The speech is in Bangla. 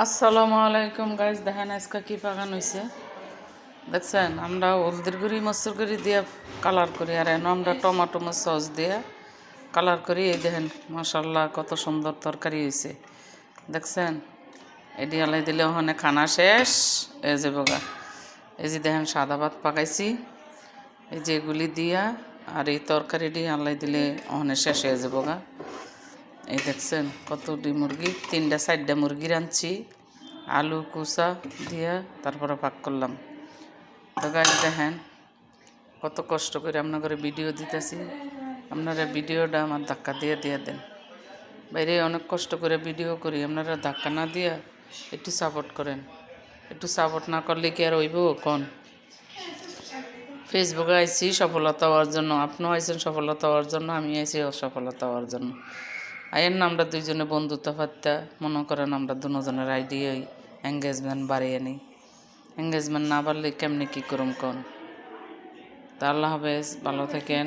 আসসালামু আলাইকুম গাইজ, দেখেন আজকে কি বাগান হয়েছে দেখছেন। আমরা হলদির গুঁড়ি মসুর গুঁড়ি দিয়ে কালার করি, আর এনে আমরা টমাটো সস দিয়ে কালার করি। এই দেখেন মাশাল্লাহ কত সুন্দর তরকারি হয়েছে দেখছেন। এটি আলাই দিলে ওখানে খানা শেষ এই যে বগা। এই যে দেখেন সাদা ভাত পাকাইছি এই যে এগুলি দিয়া, আর এই তরকারিটি আলাই দিলে ওখানে শেষ হয়ে যাবো গা। এই দেখছেন কতটি মুরগি, 3-4টা মুরগি রাঁধছি আলু কুচা দিয়া, তারপরে পাক করলাম। তো গাইজ দেখেন কত কষ্ট করে আপনাদের ভিডিও দিতেছি, আপনারা ভিডিওটা আমার ধাক্কা দিয়ে দেন। বাইরে অনেক কষ্ট করে ভিডিও করি, আপনারা ধাক্কা না দিয়া একটু সাপোর্ট করেন। একটু সাপোর্ট না করলে কি আর হইব কোন। ফেসবুকে আইছি সফলতা হওয়ার জন্য, আপনিও আইছেন সফলতা হওয়ার জন্য, আমি আইছি অসফলতা হওয়ার জন্য। আয়ের না আমরা দুইজনে বন্ধুত্ব ফাত্তা মনে করেন, আমরা দুজনের আইডিয়াই এঙ্গেজমেন্ট বাড়িয়ে নিই। এঙ্গেজমেন্ট না বাড়লে কেমনি কী করুম কোন। তা আল্লাহ হাফেজ, ভালো থাকেন।